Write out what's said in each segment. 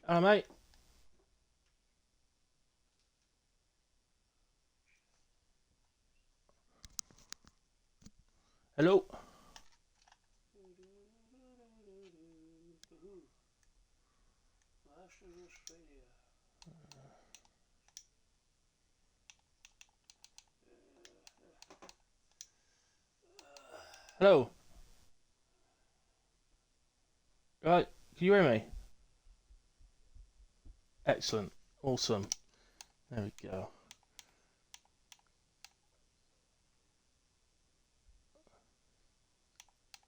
Hello, mate. Hello. Hello. Right. Can you hear me? Excellent. Awesome. There we go.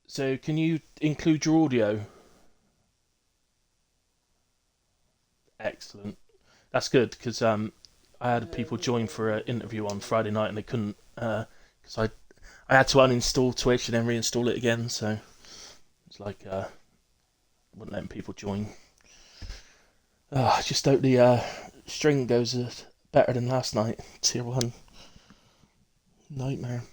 So, can you include your audio? Excellent. That's good because I had people join for an interview on Friday night and they couldn't because I had to uninstall Twitch and then reinstall it again. So it's like wouldn't letting people join. I just hope the string goes better than last night. Tier one nightmare.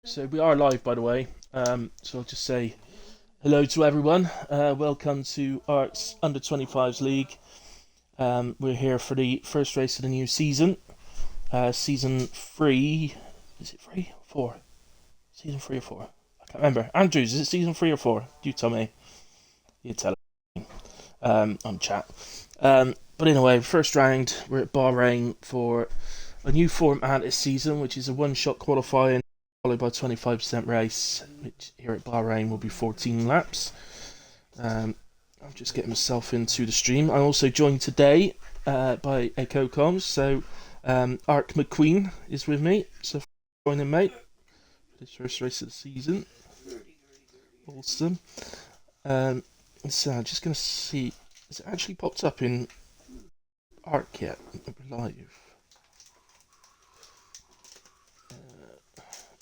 So we are live, by the way. So I'll just say hello to everyone. Welcome to Arts Under 25s League. We're here for the first race of the new season. Season 3. Is it 3 or 4? Season 3 or 4? I can't remember. Andrews, is it season 3 or 4? You tell me. You tell me. On chat. But anyway, first round, we're at Bahrain for a new format this season, which is a one-shot qualifying followed by a 25% race, which here at Bahrain will be 14 laps. I'm just getting myself into the stream. I'm also joined today by Echo Comms, so Ark McQueen is with me. So join him, mate, for this first race of the season. Awesome. So I'm just going to see, has it actually popped up in Ark yet? Live.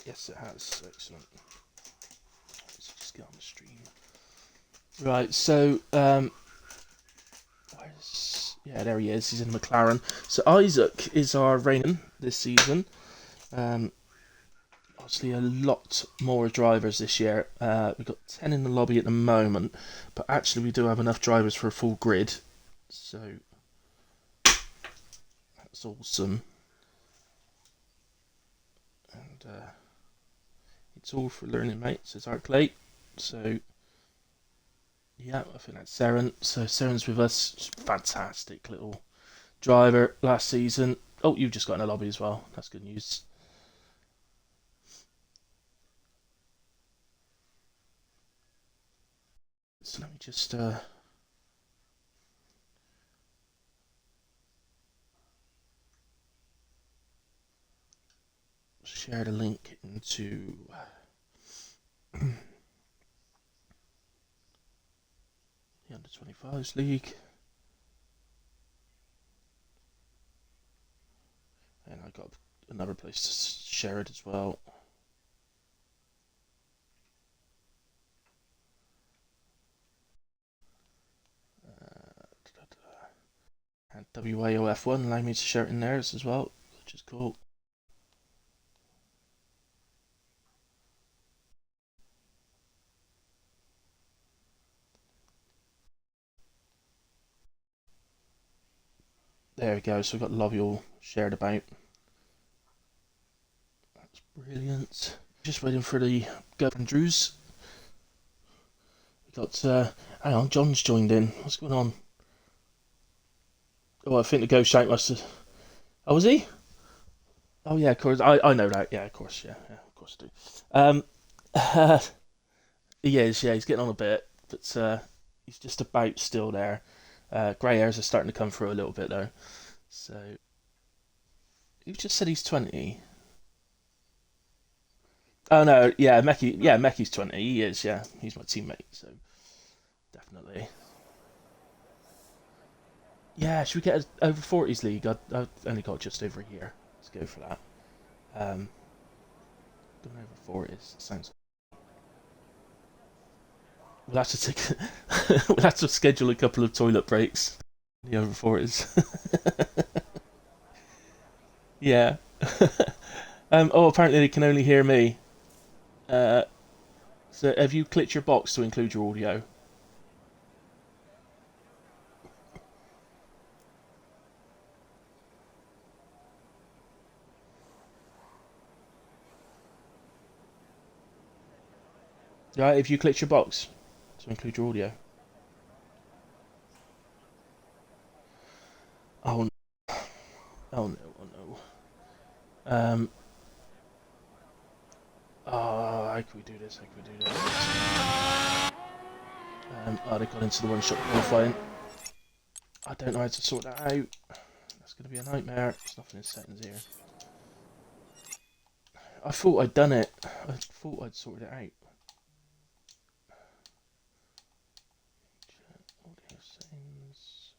Yes, it has. Excellent. Let's just get on the stream. Right, so yeah, there he is. He's in McLaren. So Isaac is our reigning this season. Obviously, a lot more drivers this year. We've got 10 in the lobby at the moment, but actually we do have enough drivers for a full grid. So that's awesome. And it's all for learning, mate, says Art Clay. So yeah, I think that's Seren. So Seren's with us. Fantastic little driver last season. Oh, you've just got in a lobby as well. That's good news. So let me just share the link into the Under 25s League. And I got another place to share it as well. And WAOF1 allowed me to share it in theirs as well, which is cool. There we go, so we've got lobby all shared about. That's brilliant. Just waiting for the girlfriend Drews. We got, hang on, John's joined in. What's going on? Oh, I think the ghost shout must have. Oh, was he? Oh, yeah, of course. I know that. Yeah, of course. Yeah, of course I do. He is, yeah, he's getting on a bit, but he's just about still there. Grey hairs are starting to come through a little bit, though. So, you just said he's 20. Oh, no, yeah, Meki's 20. He is, yeah. He's my teammate, so definitely. Yeah, should we get a over 40s league? I've only got just over a year. Let's go for that. Um, Going over 40s. Sounds. We'll have to take. We'll have to schedule a couple of toilet breaks. The over 40s. Yeah. Oh, apparently they can only hear me. Uh, so have you clicked your box to include your audio? Yeah, if you clicked your box to include your audio. Oh, oh no, oh no. Oh, how can we do this? How can we do this? Oh, they got into the one-shot qualifying. I don't know how to sort that out. That's going to be a nightmare. There's nothing in settings here. I thought I'd done it. I thought I'd sorted it out. Audio settings.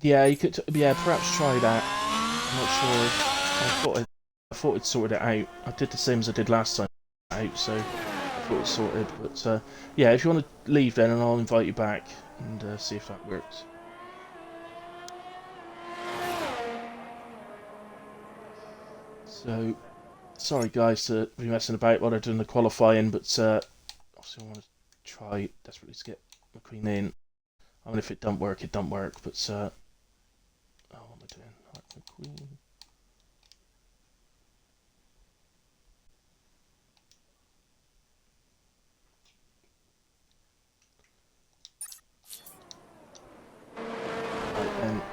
Yeah, you could. Yeah, perhaps try that. I'm not sure. I thought I'd sorted it out. I did the same as I did last time out, so I thought it's sorted. But yeah, if you want to leave then, and I'll invite you back and see if that works. So, sorry guys to be messing about while they're doing the qualifying, but obviously I want to try desperately to get McQueen in. I mean, if it don't work, it don't work. But oh, what am I doing? Right, McQueen.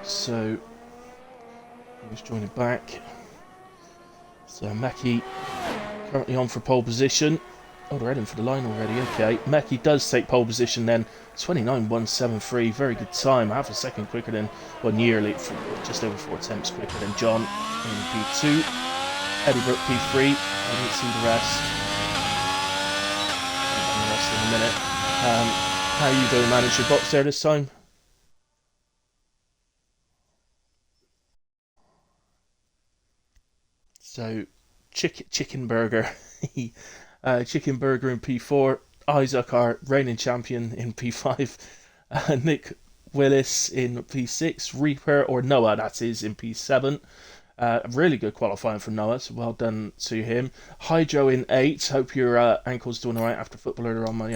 So he's joining back. So Mackie currently on for pole position. Oh, they're heading for the line already. Okay, Mackie does take pole position then. 29.173, very good time. Half a second quicker than, well, nearly, just over 4 attempts quicker than John in P2. Eddie Brooke P3. I didn't see the rest. The rest in a minute. How are you going to manage your box there this time? So, chicken burger. Chicken burger in P4. Isaac, our reigning champion, in P5. Nick Willis in P6. Reaper, or Noah, that is, in P7. Really good qualifying from Noah, so well done to him. Hydro in 8. Hope your ankle's doing alright after football earlier on, my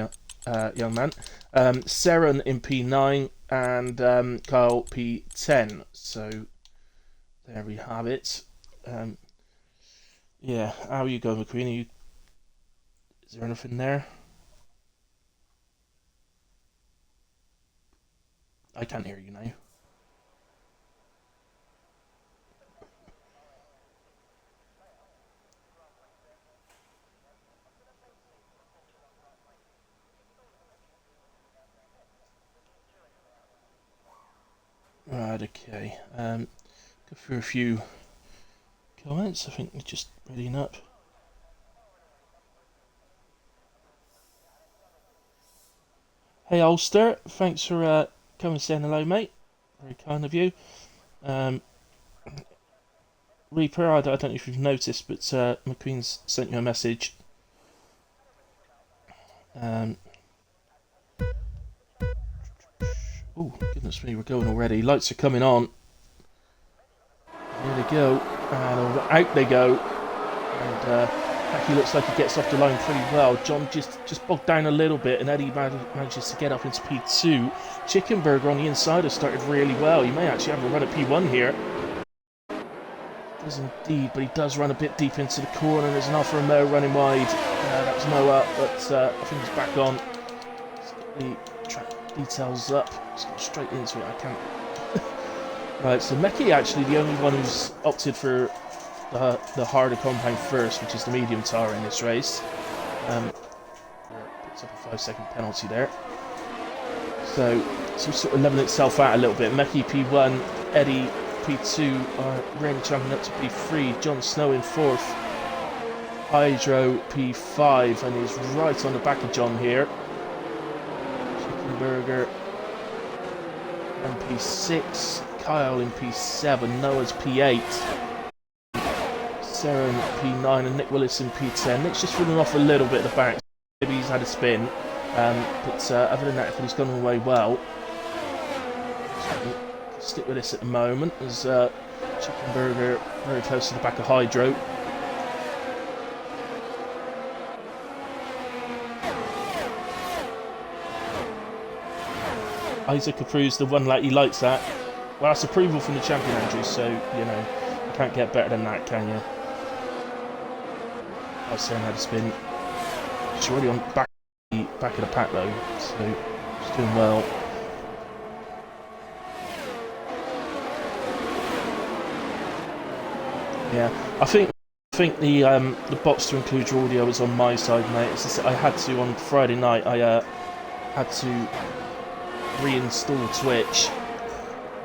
young man. Seren in P9 and Kyle P10. So there we have it. Yeah, how are you going, McQueen? Is there anything there? I can't hear you now. Right, okay. Go through a few comments. I think they're just readying up. Hey, Ulster. Thanks for coming and saying hello, mate. Very kind of you. Reaper, I don't know if you've noticed, but McQueen's sent you a message. Oh, goodness me, we're going already. Lights are coming on. Here they go. And out they go. And Mackie looks like he gets off the line pretty well. John just bogged down a little bit, and Eddie manages to get up into P2. Chicken Burger on the inside has started really well. He may actually have a run at P1 here. Does indeed, but he does run a bit deep into the corner. There's an Alfa Romeo running wide. That was Noah, but I think he's back on. Let's get the track details up. Let's go straight into it. I can't. Right, so Meki actually the only one who's opted for the harder compound first, which is the medium tire in this race. Picks up a 5-second penalty there. So sort of leveling itself out a little bit. Meki P1, Eddie P2 are reigning champion up to P3. Jon Snow in 4th. Hydro P5, and he's right on the back of John here. Chickenburger in P6, Kyle in P7, Noah's P8, Sarah in P9, and Nick Willis in P10. Nick's just fallen off a little bit at the back. Maybe he's had a spin, but other than that, everything's gone away well. So stick with this at the moment as Chickenburger very close to the back of Hydro. Isaac approves the one light, he likes that. Well, that's approval from the champion, Andrew, so, you know, you can't get better than that, can you? I was saying how to spin. She's already on back of the pack, though, so she's doing well. Yeah, I think the box to include your audio is on my side, mate. It's just, I had to, on Friday night, I had to reinstall Twitch,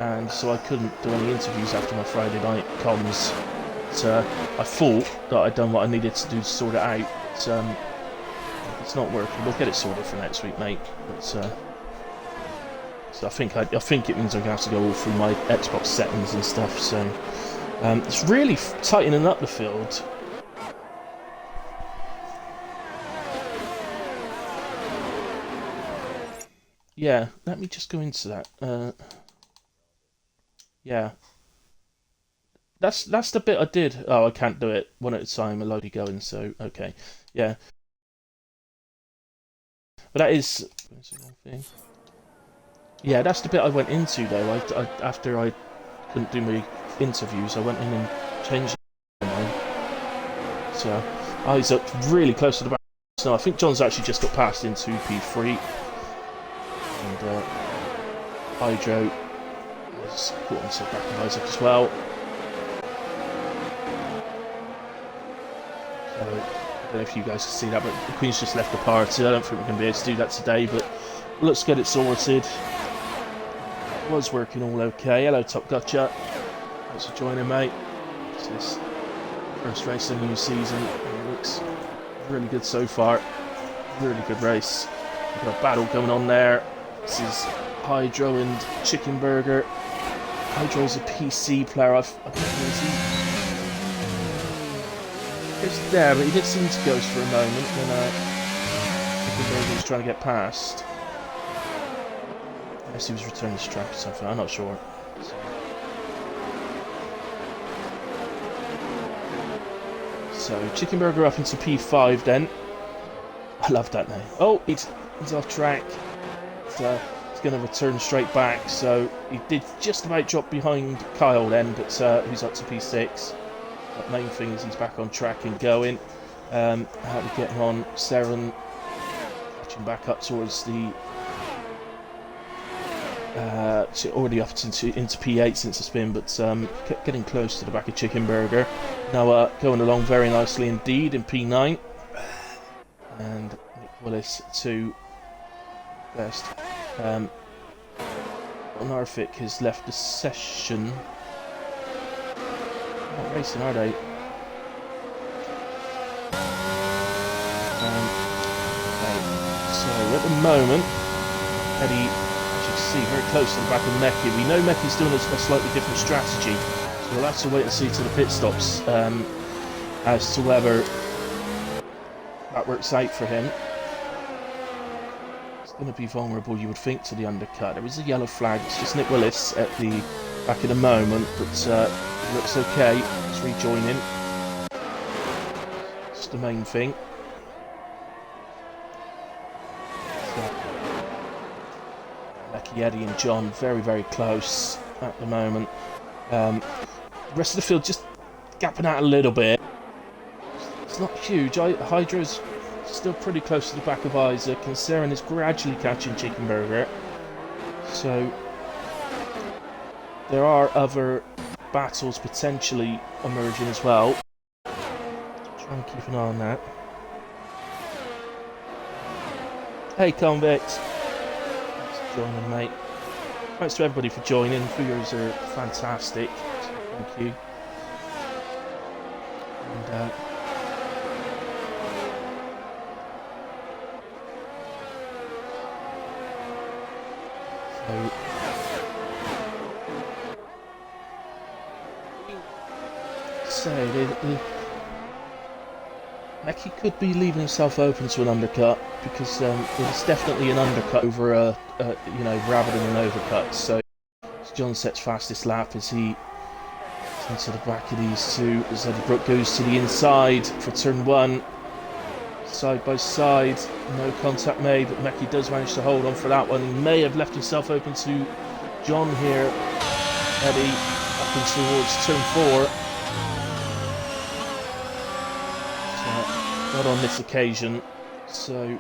and so I couldn't do any interviews after my Friday night comms. So I thought that I'd done what I needed to do to sort it out, but it's not working. We'll get it sorted for next week, mate. But, so I think it means I'm gonna have to go all through my Xbox settings and stuff. So it's really tightening up the field. Yeah, let me just go into that. Yeah. That's the bit I did. Oh, I can't do it one at a time. A load going, so okay. Yeah. But that is... Where's the wrong thing? Yeah, that's the bit I went into, though. After I couldn't do my interviews, I went in and changed it. So, he's up really close to the back. So I think John's actually just got passed into P3. And Hydro has caught himself back in Isaac as well. So, I don't know if you guys can see that, but the Queen's just left the party. I don't think we're going to be able to do that today, but let's get it sorted. It was working all okay. Hello, Top Gotcha. Thanks for joining, mate. It's this first race of the new season. It looks really good so far. Really good race. We've got a battle going on there. This is Hydro and Chickenburger. Hydro's a PC player. I don't know if he was there, but he did seem to ghost for a moment when Chickenburger was trying to get past. Unless he was returning to track or something, I'm not sure. So Chickenburger up into P5 then. I love that name. Oh, he's off track. He's going to return straight back, so he did just about drop behind Kyle then, but who's up to P6. The main thing is he's back on track and going. How are we getting on? Seren catching back up towards the... already up into P8 since the spin, but getting close to the back of Chickenburger. Now going along very nicely indeed in P9. And Nick Willis to best. Narvik has left the session. Not racing, are they? Okay. So at the moment, Eddie, as you can see, very close to the back of Meki. We know Meki's doing a slightly different strategy, so we'll have to wait and see to the pit stops as to whether that works out for him. Going to be vulnerable, you would think, to the undercut. There is a yellow flag. It's just Nick Willis at the back at the moment, but it looks okay. It's rejoining. It's the main thing. So, Becky, Eddie and John very, very close at the moment. The rest of the field just gapping out a little bit. It's not huge. Hydra's still pretty close to the back of Isaac, and Seren is gradually catching Chickenburger. So there are other battles potentially emerging as well. Try and keep an eye on that. Hey Convict! Thanks for joining, mate. Thanks to everybody for joining. Viewers are fantastic. So thank you. And say, Meki could be leaving himself open to an undercut because it's definitely an undercut over you know, rather than an overcut. So John sets fastest lap as he into the back of these two as Eddie Brooke goes to the inside for turn one. Side by side, no contact made, but Meki does manage to hold on for that one. He may have left himself open to John here. Eddie up and towards turn four. Not on this occasion. So,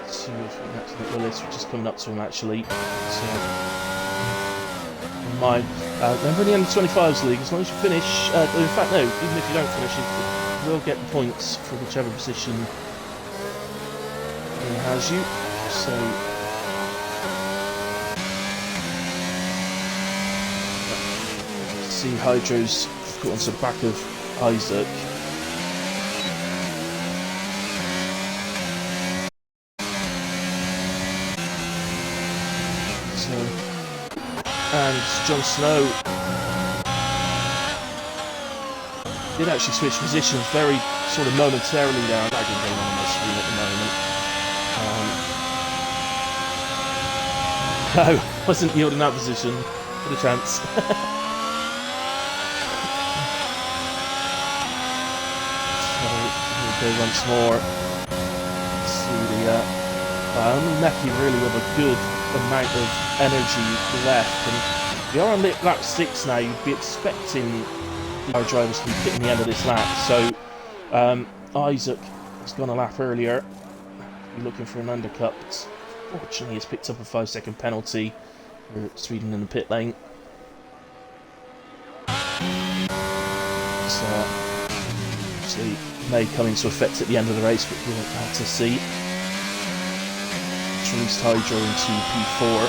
let's see if that's Willis, which is coming up to him actually. So, remember in the under-25s league, as long as you finish, in fact no, even if you don't finish, you will get the points for whichever position he has you. So, see Hydro's got onto the back of Isaac. And Jon Snow did actually switch positions very sort of momentarily there. I'm lagging going on my screen at the moment. No, wasn't yielding that position for the chance. So we'll go once more. Let's see the Meki really with a good amount of energy left, and we are on lap 6 now. You'd be expecting our drivers to be hitting the end of this lap. So Isaac has gone a lap earlier. Be looking for an undercut, but fortunately he's picked up a 5-second penalty for speeding in the pit lane. So obviously may come into effect at the end of the race, but we'll have to see. Released Hydro into P4.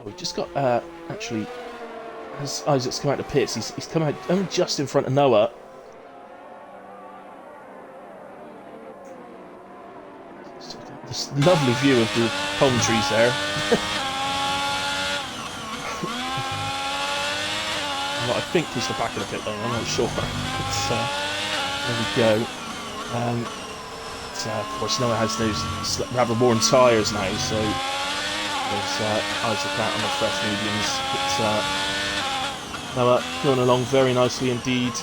We just got actually, as Isaac's come out of the pits, he's come out only just in front of Noah. This lovely view of the palm trees there. I think it's the back of the pit lane, I'm not sure. But, there we go. Of course, Noah has those rather worn tyres now, so there's Isaac out on the fresh mediums. But Noah going along very nicely indeed.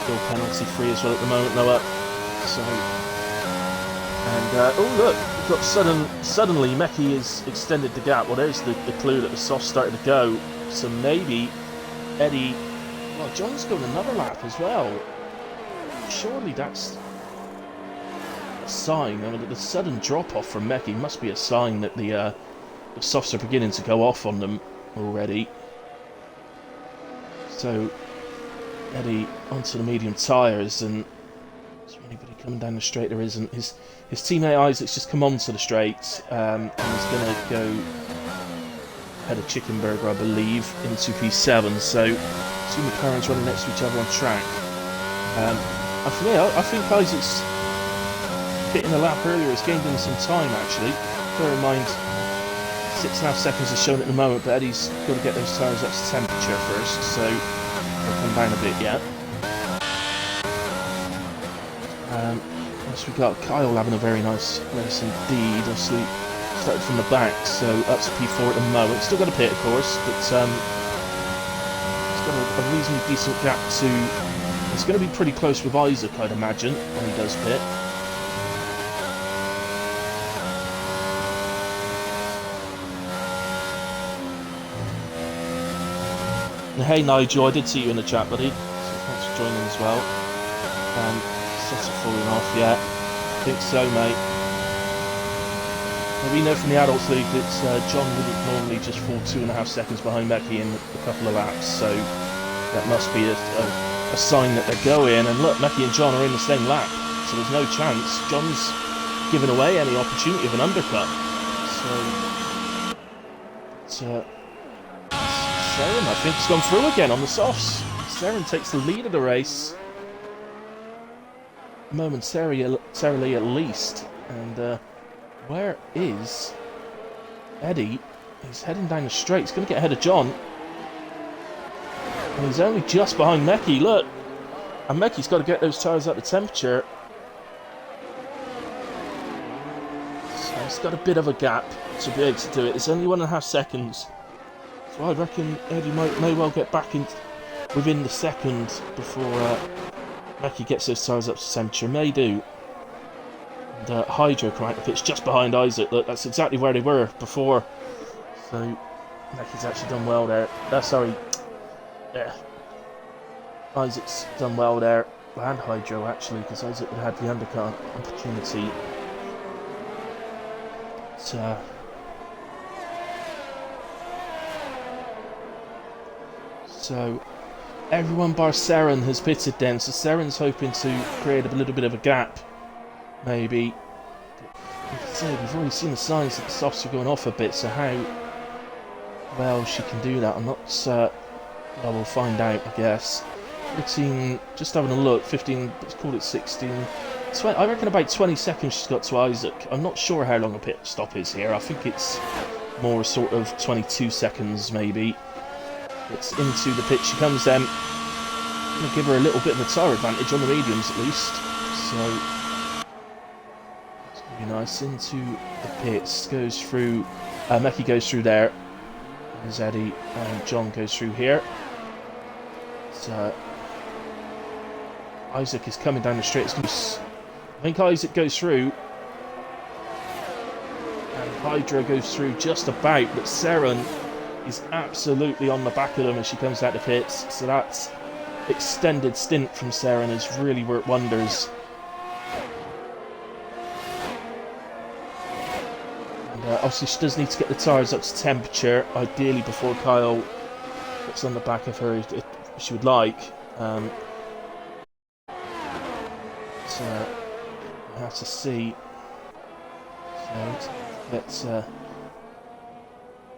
Still penalty free as well at the moment, Noah. So, and oh look. Got suddenly Meki has extended the gap. Well, there's the clue that the soft started to go. So maybe Eddie. Well, John's going another lap as well. Surely that's a sign. I mean, the sudden drop off from Meki must be a sign that the softs are beginning to go off on them already. So Eddie onto the medium tyres, and is there anybody coming down the straight? There isn't. His teammate Isaac's just come onto the straight, and he's going to go ahead of Chicken Burger, I believe, into P7. So, two McLarens running next to each other on track. And for me, I think Isaac's hitting a lap earlier has gained him some time, actually. Bear in mind, 6.5 seconds is shown at the moment, but Eddie's got to get those tyres up to temperature first, so they'll come down a bit yet. We got Kyle having a very nice race indeed. Obviously started from the back, so up to P4 at the moment. Still got a pit, of course, but it's got a reasonably decent gap to. It's going to be pretty close with Isaac, I'd imagine, when he does pit. And hey Nigel, I did see you in the chat, buddy. So thanks for joining as well. Sets are falling off yet. I think so, mate. Now, we know from the Adults League that John wouldn't normally just fall 2.5 seconds behind Meki in a couple of laps, so that must be a sign that they're going. And look, Meki and John are in the same lap, so there's no chance. John's given away any opportunity of an undercut. So, I think it's gone through again on the softs. Seren takes the lead of the race. Momentarily at least. And where is Eddie? He's heading down the straight. He's going to get ahead of John. And he's only just behind Meki, look. And Meki's got to get those tyres up to temperature. So he's got a bit of a gap to be able to do it. It's only 1.5 seconds. So I reckon Eddie may well get back in within the second before Meki gets those tyres up to temperature. May do. And Hydro come out the pitch just behind Isaac. Look, that's exactly where they were before. So Meki's actually done well there. Sorry. Yeah. Isaac's done well there. And Hydro actually, because Isaac would have had the undercut opportunity. So everyone bar Seren has pitted then, so Seren's hoping to create a little bit of a gap, maybe. We've already seen the signs that the softs are going off a bit, so how well she can do that, I'm not certain. Well, we'll find out, I guess. 15, just having a look, 15, let's call it 16. 20, I reckon about 20 seconds she's got to Isaac. I'm not sure how long a pit stop is here. I think it's more sort of 22 seconds, maybe. It's into the pit she comes then. I'm going to give her a little bit of a tyre advantage on the mediums, at least. So, it's going to be nice. Into the pits, goes through, Meki goes through there. There's Eddie, and John goes through here. So, Isaac is coming down the straight. I think Isaac goes through. And Hydra goes through just about, but Seren is absolutely on the back of them as she comes out the pits. So that extended stint from Seren has really worked wonders. And obviously she does need to get the tyres up to temperature, ideally before Kyle gets on the back of her if she would like. So we have to see. So let's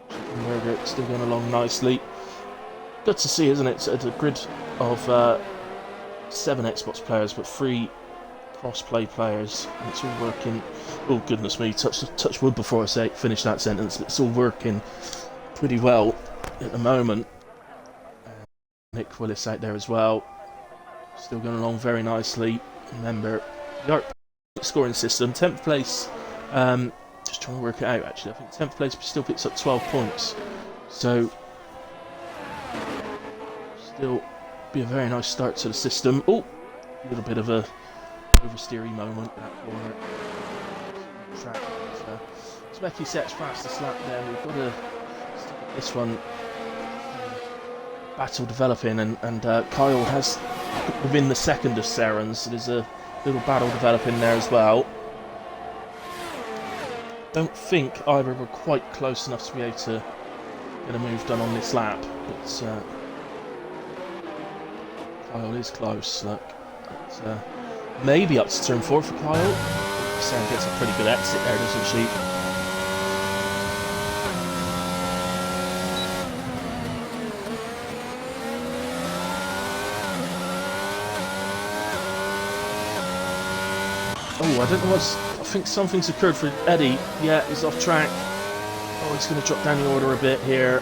Chicken Burger still going along nicely. Good to see, isn't it? It's a grid of 7 Xbox players, but 3 cross-play players. And it's all working. Oh goodness me! Touch wood before I finish that sentence. It's all working pretty well at the moment. Nick Willis out there as well. Still going along very nicely. Remember, the ARC scoring system, 10th place. Just trying to work it out actually. I think 10th place still picks up 12 points. So, still be a very nice start to the system. Oh, a little bit of a oversteery moment in that corner. Track. So Meki sets fastest lap there. We've got to stick with this one. Battle developing, and Kyle has within the second of Seren's, so there's a little battle developing there as well. Don't think either were quite close enough to be able to get a move done on this lap, but Kyle is close. Look, maybe up to turn 4 for Kyle. Seren gets a pretty good exit there, doesn't she? Oh, I don't know what's... I think something's occurred for Eddie. Yeah, he's off track. Oh, he's going to drop down the order a bit here.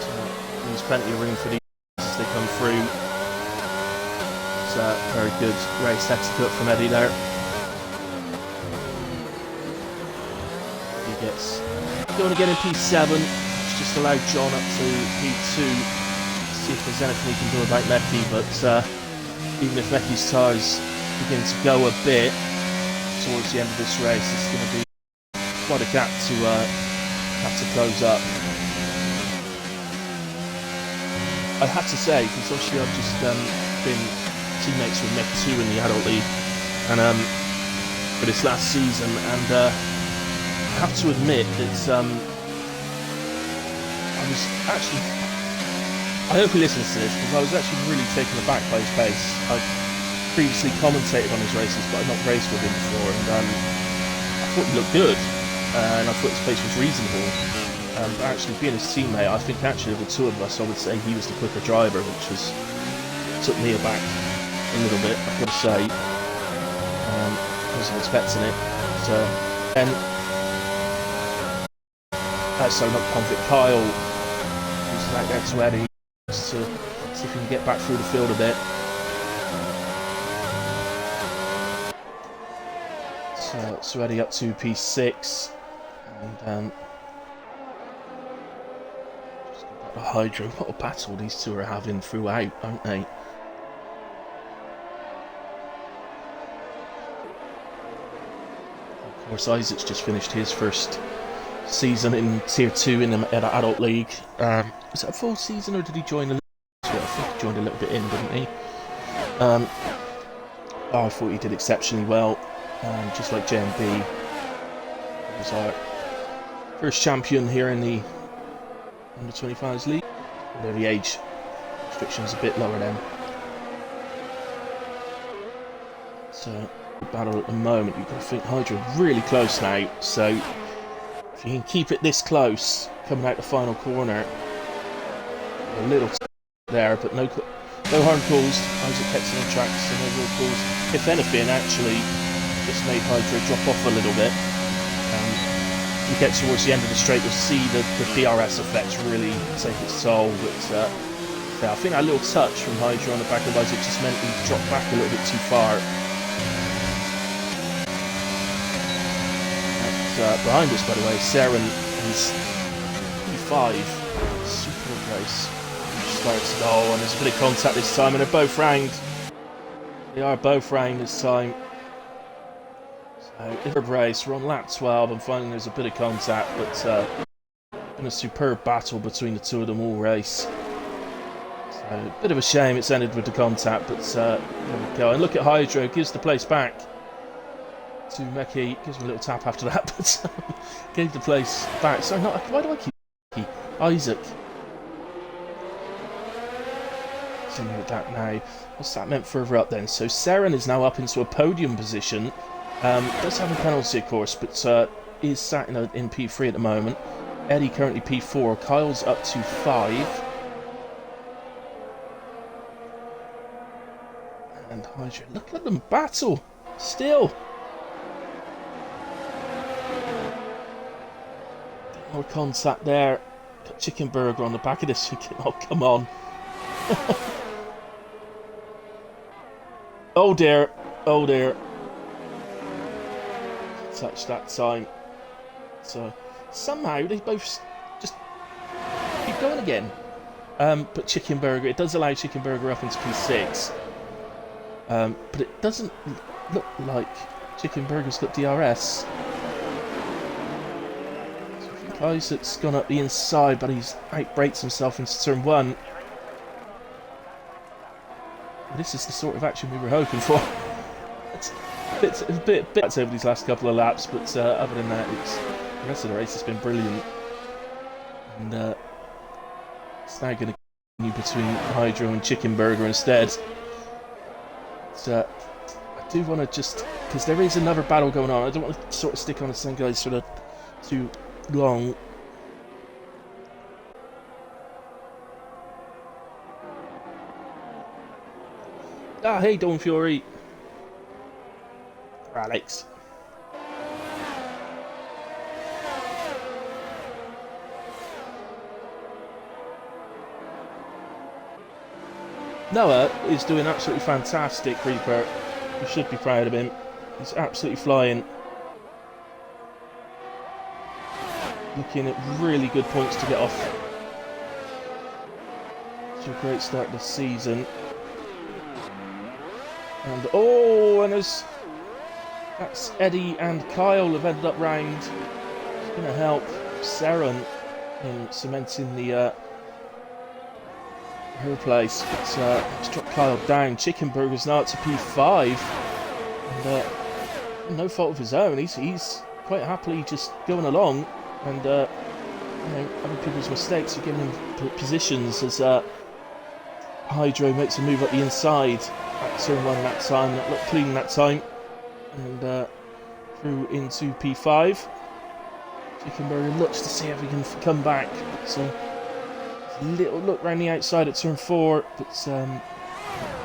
So, there's plenty of room for these as they come through. It's a very good race execute from Eddie there. He gets going again in P7. It's just allowed John up to P2. See if there's anything he can do about Meki, but even if Meki's tyres begin to go a bit towards the end of this race, it's going to be quite a gap to have to close up. I have to say, because obviously I've just been teammates with Meki 2 in the adult league, and for this last season, and I have to admit that I was actually, I hope he listens to this, because I was actually really taken aback by his pace. I previously commentated on his races, but I'd not raced with him before, and I thought he looked good, and I thought his pace was reasonable. But actually, being his teammate, I think actually of the two of us, I would say he was the quicker driver, which took me aback a little bit, I've got to say. I wasn't expecting it. So, and so not convict Kyle, who's right there to Eddie, just to see if he can get back through the field a bit. So Eddie up to P6, and just go back to Hydro. What a battle these two are having throughout, aren't they? Of course, Isaac's just finished his first season in Tier 2 in the Adult League. Was it a full season, or did he join a little bit? I think he joined a little bit in, didn't he? I thought he did exceptionally well. Just like JMB, he was our first champion here in the Under 25s League. Although the age restriction is a bit lower then. So, the battle at the moment, you've got to think Hydra really close now. So, if you can keep it this close, coming out the final corner, a little there, but no hard calls. Isaac kept it on track, so no real calls. If anything, actually, just made Hydra drop off a little bit. If we get towards the end of the straight, you'll see the DRS effect really take its toll. But yeah, I think that little touch from Hydra on the back of Isaac just meant he dropped back a little bit too far. And, behind us, by the way, Saren is P5. Super race. Starts, oh, and there's a bit of contact this time, and they're both round. They are both round this time. So, third race, we're on lap 12, and finally there's a bit of contact, but been a superb battle between the two of them all race. So, a bit of a shame it's ended with the contact, but there we go. And look at Hydro, gives the place back to Meki, gives him a little tap after that, but gave the place back. Sorry, why do I keep Meki? Isaac. With that now. What's that meant further up then? So Saren is now up into a podium position. Does have a penalty, of course, but is sat in P3 at the moment. Eddie currently P4. Kyle's up to 5. And Hydra, look at them battle still. Bit more contact there. Got Chicken Burger on the back of this. Oh, come on. Oh dear, oh dear. Touch that time. So somehow they both just keep going again. But Chicken Burger, it does allow Chicken Burger up into P6. But it doesn't look like Chicken Burger's got DRS. So I think Isaac's gone up the inside, but he's outbrakes himself into turn 1. This is the sort of action we were hoping for. It's a bit over these last couple of laps, but other than that, the rest of the race has been brilliant. And it's now going to continue between Hydro and Chicken Burger instead. So I do want to just, because there is another battle going on, I don't want to sort of stick on the same guys for too long. Ah, hey, Dawn Fury. Alex. Noah is doing absolutely fantastic, Reaper. You should be proud of him. He's absolutely flying. Looking at really good points to get off. It's a great start to the season. And oh, and that's Eddie and Kyle have ended up round. It's going to help Saren in cementing the her place. But let's drop Kyle down. Chicken Burger's now up to P5, and no fault of his own. He's quite happily just going along, and you know, other people's mistakes are giving him positions as Hydro makes a move up the inside. Back turn 1 that time, that looked clean that time, and through into P5. Chickenberger looks to see if he can come back. It's a little look round the outside at turn 4, but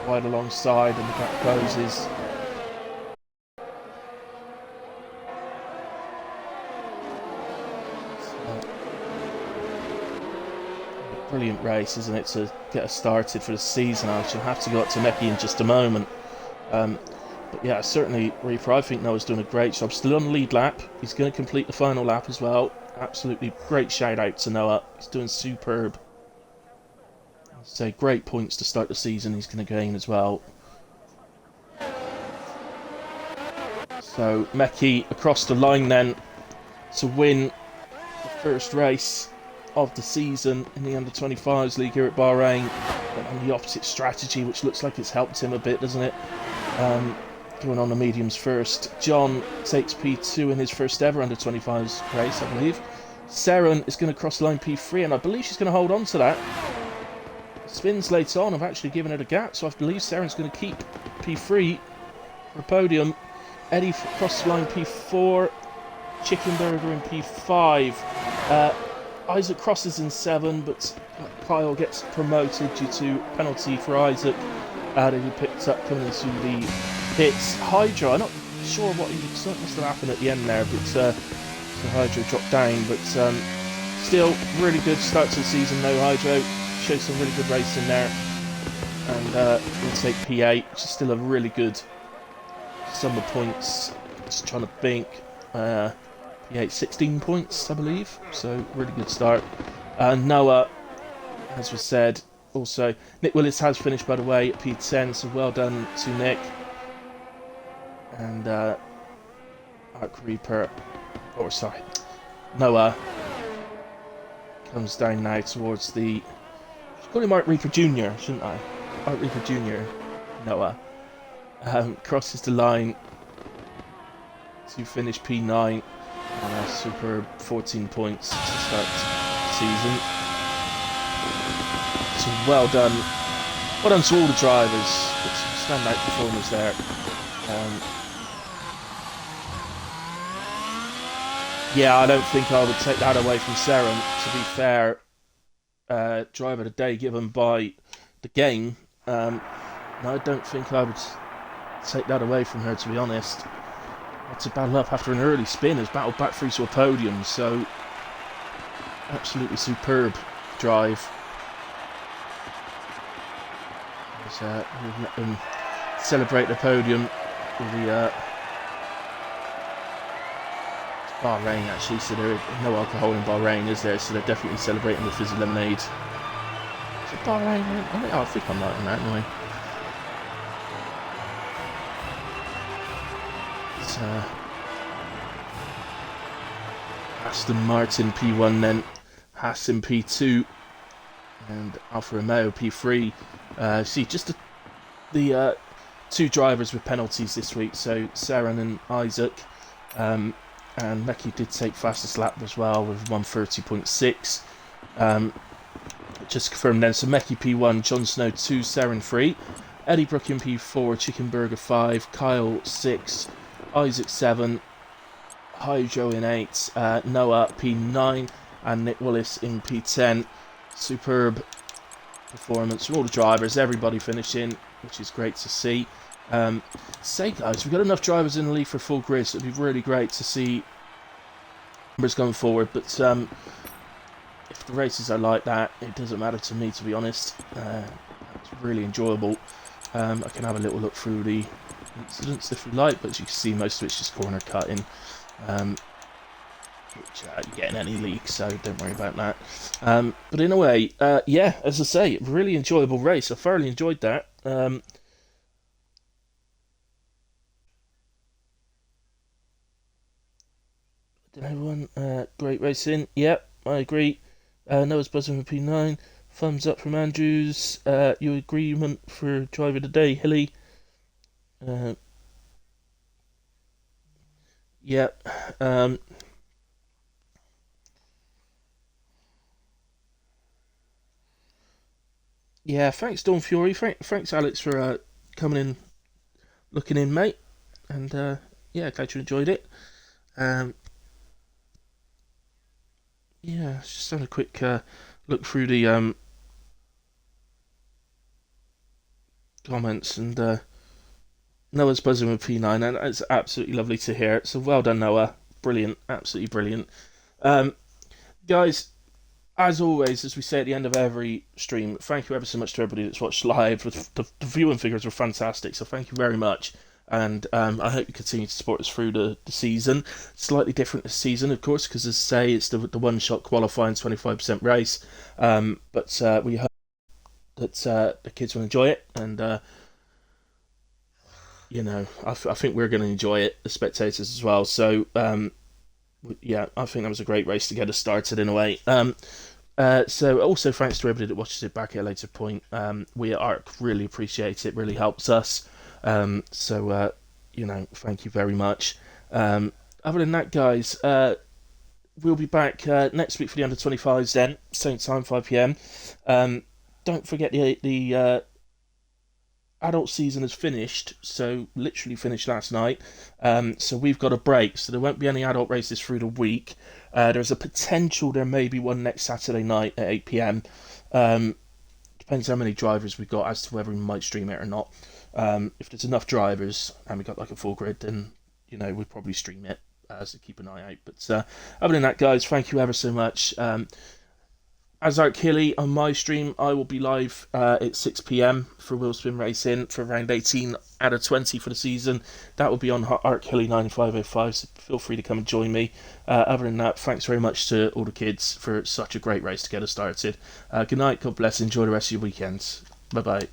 wide alongside, and the gap closes. Brilliant race, isn't it, to get us started for the season. I shall have to go up to Meki in just a moment. But yeah, certainly Reaper, I think Noah's doing a great job. Still on the lead lap. He's going to complete the final lap as well. Absolutely great shout out to Noah. He's doing superb. I'd say great points to start the season he's going to gain as well. So Meki across the line then to win the first race of the season in the Under-25s League here at Bahrain. Went on the opposite strategy, which looks like it's helped him a bit, doesn't it? Going on the mediums first. John takes P2 in his first ever Under-25s race, I believe. Seren is going to cross the line P3, and I believe she's going to hold on to that. Spins later on have actually given it a gap, so I believe Seren's going to keep P3 for a podium. Eddie crosses the line P4. Chickenberger in P5. Isaac crosses in 7, but Kyle gets promoted due to penalty for Isaac that he picked up coming into the pits. Hydra, I'm not sure what must have happened at the end there, but so Hydra dropped down, but still really good start to the season though. Hydra shows some really good racing there, and we'll take P8, which is still a really good sum of points. Just trying to think. P8, 16 points, I believe. So, really good start. Noah, as was said, also. Nick Willis has finished, by the way, at P10, so well done to Nick. And Arc Reaper, or sorry, Noah comes down now towards the. I should call him Arc Reaper Jr., shouldn't I? Arc Reaper Jr. Noah crosses the line to finish P9. And a superb 14 points to start the season. So well done. Well done to all the drivers. Some standout performers there. Yeah, I don't think I would take that away from Seren. To be fair, driver of the day given by the game. I don't think I would take that away from her, to be honest. Had to battle up after an early spin, has battled back through to a podium, so absolutely superb drive. We'll let them celebrate the podium with the Bahrain actually, so there is no alcohol in Bahrain, is there? So they're definitely celebrating with fizzy lemonade. Is it Bahrain? I think I'm right on that anyway. Aston Martin P1 then, Haas in P2, and Alfa Romeo P3. See, just the two drivers with penalties this week, so Seren and Isaac, and Meki did take fastest lap as well with 1:30.6. Just confirmed then, so Meki P1, Jon Snow 2, Seren 3, Eddie Brook in P4, Chickenberger 5, Kyle 6, Isaac 7, Hydro in 8, Noah P9, and Nick Willis in P10. Superb performance from all the drivers, everybody finishing, which is great to see. Say guys, we've got enough drivers in the league for full grid, so it'd be really great to see numbers going forward, but if the races are like that, it doesn't matter to me, to be honest. It's really enjoyable. I can have a little look through the incidents if you like, but as you can see, most of it's just corner cutting, which you get in any league, so don't worry about that. But in a way, yeah, as I say, really enjoyable race. I thoroughly enjoyed that. Did everyone? Great racing. Yep, I agree. Noah's buzzing for P9. Thumbs up from Andrews. Your agreement for driver today, Hilly. Yep. Yeah, thanks Dawn Fury. Thanks Alex for coming in, looking in, mate. And yeah, glad you enjoyed it. yeah, just having a quick look through the comments, and Noah's buzzing with P9, and it's absolutely lovely to hear. So well done, Noah. Brilliant, absolutely brilliant. Um, Guys, as always, as we say at the end of every stream, thank you ever so much to everybody that's watched live. The viewing figures were fantastic, so thank you very much. And I hope you continue to support us through the season. Slightly different this season, of course, because as I say, it's the one shot qualifying 25% race. But we hope that the kids will enjoy it, and I think we're going to enjoy it, the spectators as well. So yeah, I think that was a great race to get us started in a way. So also thanks to everybody that watches it back at a later point. We at ARC really appreciate it. Really helps us. Thank you very much. Other than that, guys, we'll be back next week for the under 25s. Then same time, 5 p.m. Don't forget the adult season has finished, so literally finished last night. So we've got a break, so there won't be any adult races through the week. There's a potential there may be one next Saturday night at 8 p.m. Depends how many drivers we've got as to whether we might stream it or not. If there's enough drivers and we got like a full grid, then we'd probably stream it. So keep an eye out. But other than that, guys, thank you ever so much. As Art Killy on my stream, I will be live at 6 p.m. for Wheel Spin Racing for round 18 out of 20 for the season. That will be on Art Killy 9505, so feel free to come and join me. Other than that, thanks very much to all the kids for such a great race to get us started. Good night, God bless, enjoy the rest of your weekends. Bye bye.